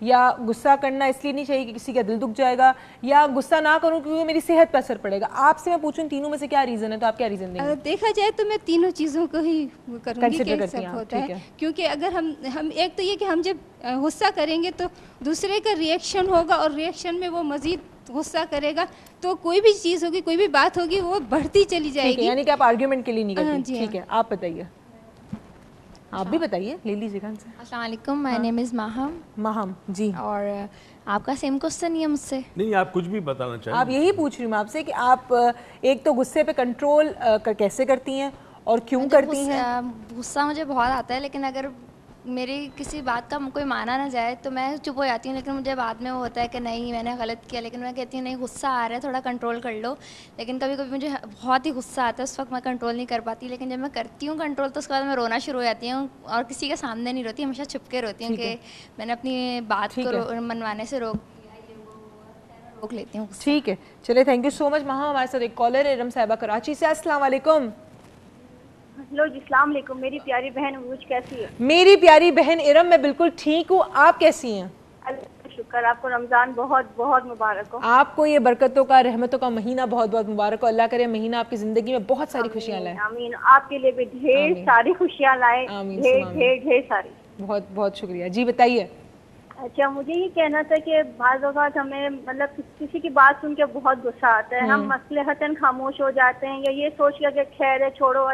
یا غصہ کرنا اس لیے نہیں چاہیے کہ کسی کا دل دکھ جائے گا, یا غصہ نہ کروں کیونکہ میری صحت پر اثر پڑے گا. آپ سے میں پوچھوں تینوں میں سے کیا ریزن ہے, تو آپ کیا ریزن دیں گے؟ دیکھا جائے تو میں تینوں چیزوں کو ہی کروں گی کہ سب ہوتا ہے, کیونکہ اگر ہم ایک تو یہ کہ ہم جب غصہ کریں گے تو دوسرے کا ریئیکشن ہوگا, اور ریئیکشن میں وہ مزید غصہ کرے گا, تو کوئی بھی چیز ہوگی, کوئی بھی بات ہوگی, وہ بڑھتی چلی جائے گی. یعنی کہ آپ آرگیومنٹ کے لیے نہیں کرتی. ٹھیک ہے, آپ بتائیے, آپ بھی بتائیے, لے لیجیے گا. السلام علیکم, مائی نیم از ماہم جی. اور آپ کا سیم کوسچن نہیں ہے مجھ سے؟ نہیں, آپ کچھ بھی بتانا چاہیں. آپ یہی پوچھ رہی ہوں میں آپ سے کہ آپ ایک تو غصے پہ کنٹرول کیسے کرتی ہیں اور کیوں کرتی ہیں؟ غصہ مجھے بہت آتا ہے, لیکن اگر میری کسی بات کا کوئی مانا نہ جائے تو میں چپ ہو جاتی ہوں, لیکن مجھے بعد میں وہ ہوتا ہے کہ نہیں میں نے غلط کیا, لیکن میں کہتی ہوں نہیں غصہ آ رہا ہے تھوڑا کنٹرول کر لو. لیکن کبھی کبھی مجھے بہت ہی غصہ آتا ہے, اس وقت میں کنٹرول نہیں کر پاتی, لیکن جب میں کرتی ہوں کنٹرول تو اس کے بعد میں رونا شروع ہو جاتی ہوں, اور کسی کے سامنے نہیں روتی, ہمیشہ چھپ کے روتی ہوں کہ میں نے اپنی بات کو منوانے سے روک لیتی ہوں. ٹھیک ہے, چلے, تھینک یو سو مچ. ماہا, ہمارے ساتھ ایک کالر ہے ارم صاحبہ کراچی سے. السلام علیکم. ہلو جی, السلام علیکم. میری پیاری بہن عروج کیسی ہے؟ میری پیاری بہن ارم, میں بالکل ٹھیک ہوں, آپ کیسی ہیں؟ اللہ کا شکر. آپ کو رمضان بہت بہت مبارک ہو. آپ کو یہ برکتوں کا, رحمتوں کا مہینہ بہت بہت مبارک ہو. اللہ کرے مہینہ آپ کی زندگی میں بہت ساری خوشیاں لائے. آمین. آپ کے لیے بھی ڈھیر ساری خوشیاں لائے, ڈھیر ساری. بہت بہت شکریہ. جی بتائیے. اچھا, مجھے یہ کہنا تھا کہ بعض اوقات ہمیں مطلب کسی کی بات سن کے بہت غصہ آتا ہے, ہم مصلحتاً خاموش ہو جاتے ہیں, یا یہ سوچ کر کہ خیر ہے چھوڑو,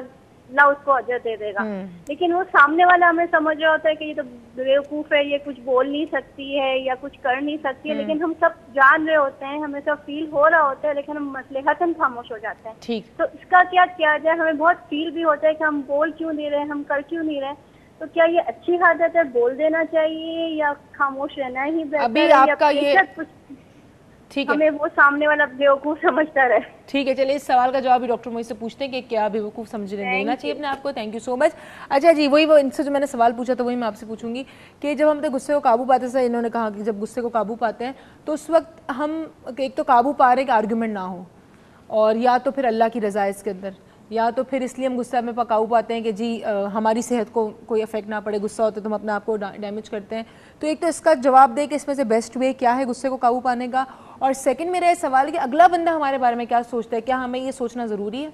اللہ اس کو اجر دے دے گا, لیکن وہ سامنے والا ہمیں سمجھ رہا ہوتا ہے کہ یہ تو بیوقوف ہے, یہ کچھ بول نہیں سکتی ہے یا کچھ کر نہیں سکتی ہے, لیکن ہم سب جان رہے ہوتے ہیں, ہمیں سب فیل ہو رہا ہوتا ہے, لیکن ہم مصلحتاً خاموش ہو جاتے ہیں. ٹھیک, تو اس کا کیا کیا جائے؟ ہمیں بہت فیل بھی ہوتا ہے کہ ہم بول کیوں نہیں رہے, ہم کر کیوں نہیں رہے, تو کیا یہ اچھی عادت ہے, بول دینا چاہیے یا خاموش رہنا ہی بہتر ہے؟ ابھی آپ کا یہ ٹھیک ہے, ہمیں وہ سامنے والا بیوقوف سمجھتا رہے. ٹھیک ہے, چلیے اس سوال کا جواب بھی ڈاکٹر موئی سے پوچھتے ہیں کہ کیا بیوقوف سمجھنے دینا چاہیے اپنے آپ کو. تھینک یو سو مچ. اچھا جی, وہی وہ ان سے جو میں نے سوال پوچھا تھا وہی میں آپ سے پوچھوں گی کہ جب ہم غصے کو قابو پاتے ہیں, انہوں نے کہا کہ جب غصے کو قابو پاتے ہیں تو اس وقت ہم ایک تو قابو پا رہے کہ آرگیومنٹ نہ ہو, اور یا تو پھر اللہ کی رضا اس کے اندر, یا تو پھر اس لیے ہم غصہ میں قابو پاتے ہیں کہ جی ہماری صحت کو کوئی افیکٹ نہ پڑے, غصہ ہوتا ہے تو ہم اپنے آپ کو ڈیمیج کرتے ہیں. تو ایک تو اس کا جواب دے کہ اس میں سے بیسٹ وے کیا ہے غصے کو قابو پانے کا, اور سیکنڈ میرا یہ سوال ہے کہ اگلا بندہ ہمارے بارے میں کیا سوچتا ہے, کیا ہمیں یہ سوچنا ضروری ہے؟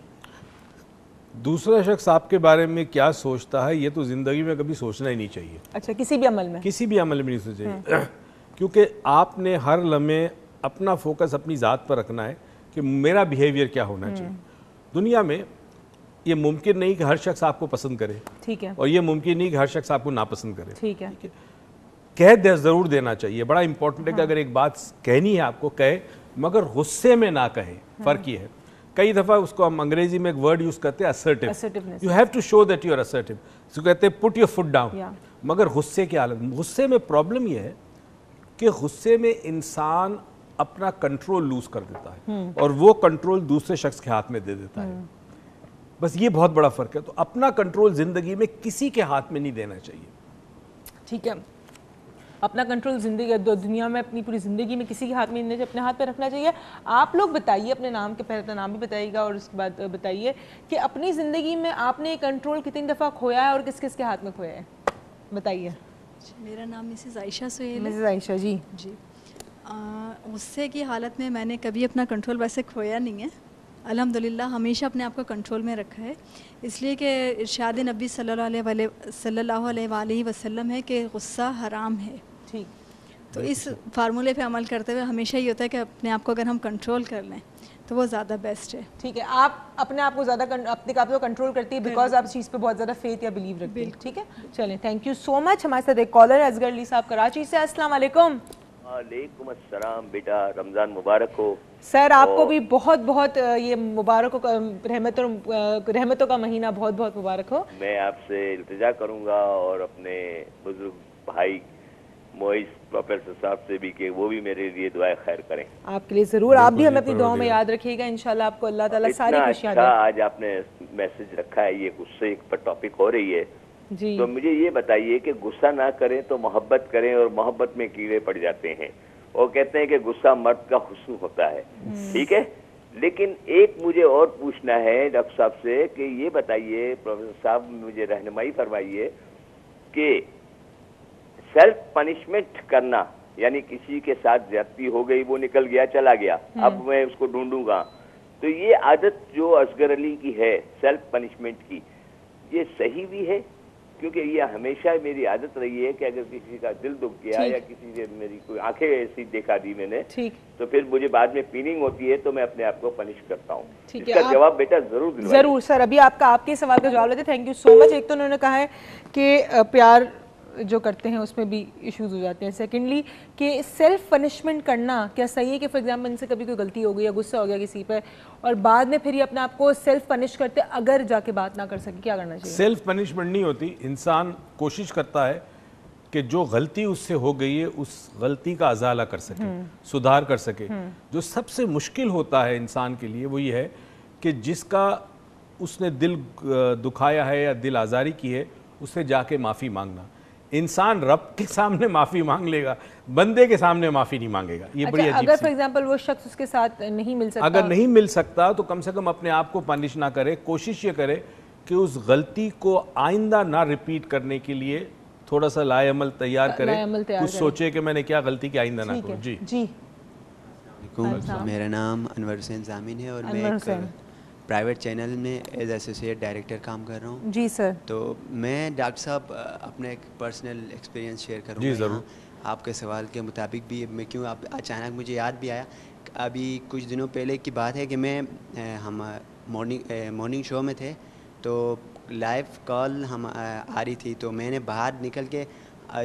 دوسرا شخص آپ کے بارے میں کیا سوچتا ہے یہ تو زندگی میں کبھی سوچنا ہی نہیں چاہیے. اچھا, کسی بھی عمل میں؟ کسی بھی عمل میں نہیں سوچنا چاہیے, کیونکہ آپ نے ہر لمحے اپنا فوکس اپنی ذات پر رکھنا ہے کہ میرا بیہیویئر کیا ہونا چاہیے. دنیا میں یہ ممکن نہیں کہ ہر شخص آپ کو پسند کرے, ٹھیک ہے, اور یہ ممکن نہیں کہ ہر شخص آپ کو ناپسند کرے. ٹھیک ہے, کہہ ضرور دینا چاہیے. بڑا امپورٹنٹ ہے کہ اگر ایک بات کہنی ہے آپ کو کہے, مگر غصے میں نہ کہے. فرق یہ ہے, کئی دفعہ اس کو ہم انگریزی میں ایک ورڈ یوز کرتے ہیں assertive. You have to show that you are assertive. اس کو کہتے ہیں put your foot down. مگر غصے کی حالت, غصے میں پرابلم یہ ہے کہ غصے میں انسان اپنا کنٹرول لوز کر دیتا ہے, اور وہ کنٹرول دوسرے شخص کے ہاتھ میں دے دیتا ہے. بس یہ بہت بڑا فرق ہے. تو اپنا کنٹرول زندگی میں کسی کے ہاتھ میں نہیں دینا چاہیے. ٹھیک ہے, اپنا کنٹرول زندگی دنیا میں اپنی پوری زندگی میں کسی کے ہاتھ میں نہیں, اپنے ہاتھ پہ رکھنا چاہیے. آپ لوگ بتائیے اپنے نام کے, پہلے اپنا نام بھی بتائیے گا اور اس کے بعد بتائیے کہ اپنی زندگی میں آپ نے کنٹرول کتنی دفعہ کھویا ہے اور کس کس کے ہاتھ میں کھویا ہے, بتائیے. میرا نام مسز عائشہ سہیل ہے. مسز عائشہ جی. جی, غصے کی حالت میں نے کبھی اپنا کنٹرول ویسے کھویا نہیں ہے, الحمدللہ ہمیشہ اپنے آپ کو کنٹرول میں رکھا ہے, اس لیے کہ ارشاد نبی صلی اللہ علیہ وآلہ وسلم ہے کہ غصہ حرام ہے. ٹھیک, تو اس فارمولے پہ عمل کرتے ہوئے ہمیشہ یہ ہوتا ہے کہ اپنے آپ کو اگر ہم کنٹرول کر لیں تو وہ زیادہ بیسٹ ہے. ٹھیک ہے, آپ اپنے آپ کو زیادہ اپنے آپ کو کنٹرول کرتی ہے بیکاز آپ اس چیز پہ بہت زیادہ فیتھ یا بلیو رکھتی ہیں. ٹھیک ہے, چلیں, تھینک یو سو مچ. ہمارے ساتھ ایک کالر ہے اصغر علی صاحب کراچی سے. السلام علیکم. وعلیکم السلام. بیٹا رمضان مبارک ہو. سر آپ کو بھی بہت بہت یہ مبارک ہو, رحمتوں کا مہینہ بہت بہت مبارک ہو. میں آپ سے التجا کروں گا اور اپنے بزرگ بھائی موئز پروفیسر صاحب سے بھی کہ وہ بھی میرے لیے دعائیں خیر کریں. آپ کے لیے ضرور, آپ بھی ہمیں اپنی دعاؤں میں یاد رکھیے گا انشاءاللہ. آپ کو اللہ تعالیٰ ساری خوشیاں دے. آج آپ نے میسج رکھا ہے, یہ غصے پر ٹاپک ہو رہی ہے جی, تو مجھے یہ بتائیے کہ غصہ نہ کریں تو محبت کریں, اور محبت میں کیڑے پڑ جاتے ہیں. وہ کہتے ہیں کہ غصہ مرد کا حسن ہوتا ہے, ٹھیک ہے, لیکن ایک مجھے اور پوچھنا ہے ڈاکٹر صاحب سے کہ یہ بتائیے, پروفیسر صاحب مجھے رہنمائی فرمائیے کہ سیلف پنشمنٹ کرنا یعنی کسی کے ساتھ زیادتی ہو گئی, وہ نکل گیا چلا گیا, اب میں اس کو ڈھونڈوں گا. تو یہ عادت جو اصغر علی کی ہے سیلف پنشمنٹ کی, یہ صحیح بھی ہے, کیونکہ یہ ہمیشہ میری عادت رہی ہے کہ اگر کسی کا دل دکھ گیا یا کسی سے میری کوئی آنکھیں ایسی دیکھا دی میں نے, تو پھر مجھے بعد میں فیلنگ ہوتی ہے تو میں اپنے آپ کو پنش کرتا ہوں. اس کا جواب بیٹا ضرور دلوائیے. ضرور سر, ابھی آپ کے سوال کا جواب لیتے. تھینک یو سو مچ. ایک تو انہوں نے کہا ہے کہ پیار جو کرتے ہیں اس میں بھی ایشوز ہو جاتے ہیں. سیکنڈلی کہ سیلف پنشمنٹ کرنا کیا صحیح ہے, کہ فار ایگزامپل ان سے کبھی کوئی غلطی ہو گئی یا غصہ ہو گیا کسی پہ اور بعد میں پھر یہ اپنے آپ کو سیلف پنش کرتے اگر جا کے بات نہ کر سکے, کیا کرنا چاہیے؟ سیلف پنشمنٹ نہیں ہوتی, انسان کوشش کرتا ہے کہ جو غلطی اس سے ہو گئی ہے اس غلطی کا ازالہ کر سکے, سدھار کر سکے. جو سب سے مشکل ہوتا ہے انسان کے لیے وہ یہ ہے کہ جس کا اس نے دل دکھایا ہے یا دل آزاری کی ہے اس سے جا کے معافی مانگنا. انسان رب کے سامنے معافی مانگ لے گا, بندے کے سامنے معافی نہیں مانگے گا. یہ بڑی عجیب اگر فار ایگزامپل وہ شخص اس کے ساتھ نہیں مل سکتا, اگر نہیں مل سکتا تو کم سے کم اپنے آپ کو پنش نہ کرے, کوشش یہ کرے کہ اس غلطی کو آئندہ نہ ریپیٹ کرنے کے لیے تھوڑا سا لائے عمل تیار کرے, کچھ سوچے کہ میں نے کیا غلطی کی آئندہ نہ کروں. جی میرا نام انور حسین زامین ہے اور میں ایک پرائیویٹ چینل میں ایز ایسوسیٹ ڈائریکٹر کام کر رہا ہوں. جی سر. تو میں ڈاکٹر صاحب اپنا ایک پرسنل ایکسپیرینس شیئر کروں گا. ضرور. آپ کے سوال کے مطابق بھی میں کیوں اچانک مجھے یاد بھی آیا, ابھی کچھ دنوں پہلے کی بات ہے کہ میں ہم مارننگ شو میں تھے تو لائیو کال ہم آ رہی تھی, تو میں نے باہر نکل کے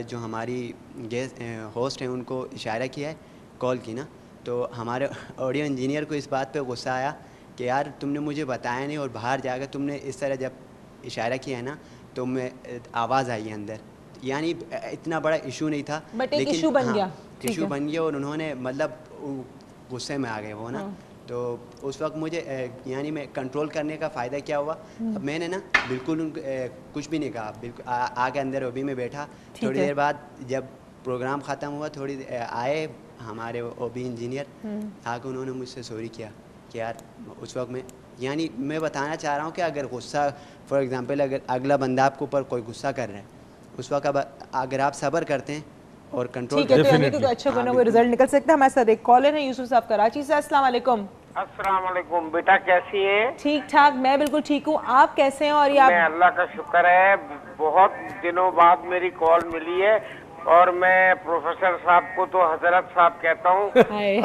جو ہماری گیسٹ ہوسٹ ہیں ان کو اشارہ کیا ہے, کال کی نا, تو ہمارے آڈیو انجینئر کو اس بات پہ غصہ آیا کہ یار تم نے مجھے بتایا نہیں اور باہر جا کر تم نے اس طرح جب اشارہ کیا ہے نا تو میں آواز آئی ہے اندر. یعنی اتنا بڑا ایشو نہیں تھا لیکن ایشو بن گیا اور انہوں نے مطلب غصے میں آ گئے وہ نا. تو اس وقت مجھے یعنی میں کنٹرول کرنے کا فائدہ کیا ہوا, اب میں نے نا بالکل کچھ بھی نہیں کہا, بالکل آ کے اندر اوبی میں بیٹھا. تھوڑی دیر بعد جب پروگرام ختم ہوا تھوڑی آئے ہمارے اوبی انجینئر, آ کے انہوں نے مجھ سے سوری کیا کہ یار اس وقت یعنی میں بتانا چاہ رہا ہوں کہ اگر غصہ فار ایگزامپل اگر اگلا بندہ آپ کے اوپر کوئی غصہ کر رہا ہے اس وقت اب اگر آپ صبر کرتے ہیں اور کنٹرول کرتے ہیں تو اچھا بنا وہ رزلٹ نکل سکتا ہے. ہمارے ساتھ ایک کالر ہے یوسف صاحب کراچی سے. السلام علیکم. السلام علیکم. بیٹا کیسی ہے؟ ٹھیک ٹھاک, میں بالکل ٹھیک ہوں, آپ کیسے ہیں؟ اور میں اللہ کا شکر ہے, بہت دنوں بعد میری کال ملی ہے اور میں پروفیسر صاحب کو تو حضرت صاحب کہتا ہوں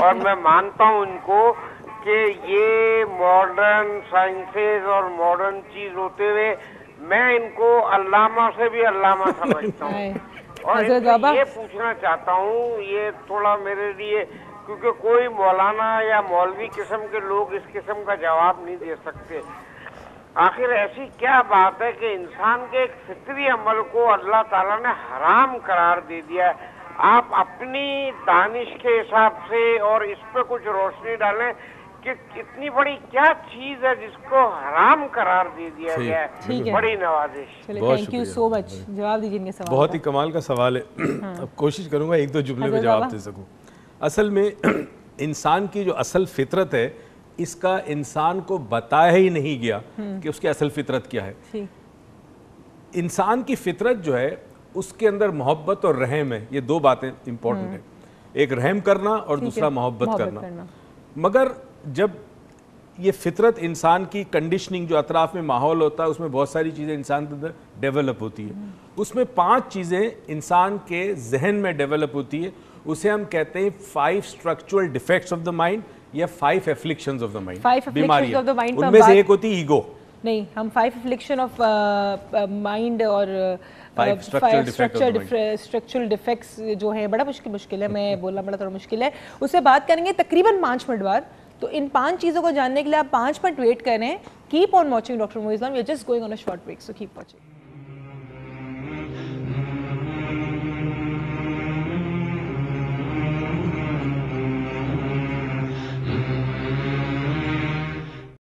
اور میں مانتا ہوں ان کو کہ یہ ماڈرن سائنسز اور ماڈرن چیز ہوتے ہوئے میں ان کو علامہ سے بھی علامہ سمجھتا ہوں. اور یہ پوچھنا چاہتا ہوں, یہ تھوڑا میرے لیے, کیونکہ کوئی مولانا یا مولوی قسم کے لوگ اس قسم کا جواب نہیں دے سکتے, آخر ایسی کیا بات ہے کہ انسان کے ایک فطری عمل کو اللہ تعالیٰ نے حرام قرار دے دیا ہے؟ آپ اپنی دانش کے حساب سے اور اس پہ کچھ روشنی ڈالیں کہ کتنی بڑی کیا چیز ہے جس کو حرام قرار دے دیا گیا ہے. بڑی نوازش. تھینک یو سو مچ. جواب دیجیے ان کے سوال. بہت ہی کمال کا سوال ہے, اب کوشش کروں گا ایک دو جملے میں جواب دے سکوں. اصل میں انسان کی جو اصل فطرت ہے اس کا انسان کو بتایا ہی نہیں گیا کہ اس کی اصل فطرت کیا ہے. انسان کی فطرت جو ہے اس کے اندر محبت اور رحم ہے, یہ دو باتیں امپورٹنٹ ہیں, ایک رحم کرنا اور دوسرا محبت کرنا. مگر جب یہ فطرت انسان کی کنڈیشننگ جو اطراف میں ماحول ہوتا ہے اس میں بہت ساری چیزیں انسان کے اندر ڈیولپ ہوتی ہے, اس میں 5 چیزیں انسان کے ذہن میں ڈیولپ ہوتی ہے, اسے ہم کہتے ہیں 5 structural defects of the mind یا 5 افلکشنز آف دا مائنڈ. بیماریاں ان میں سے ایک ہوتی ہے ایگو. نہیں, ہم 5 افلکشن آف مائنڈ اور اسٹرکچرل ڈیفیکٹس جو ہیں بڑا مشکل ہے, میں بولنا بڑا تھوڑا مشکل ہے, اس سے بات کریں گے تقریباً 5 منٹ بعد. تو ان 5 چیزوں کو جاننے کے لیے آپ 5 منٹ ویٹ کریں. Keep on watching doctor Moiz Islam. We are just going on a short break, so keep watching.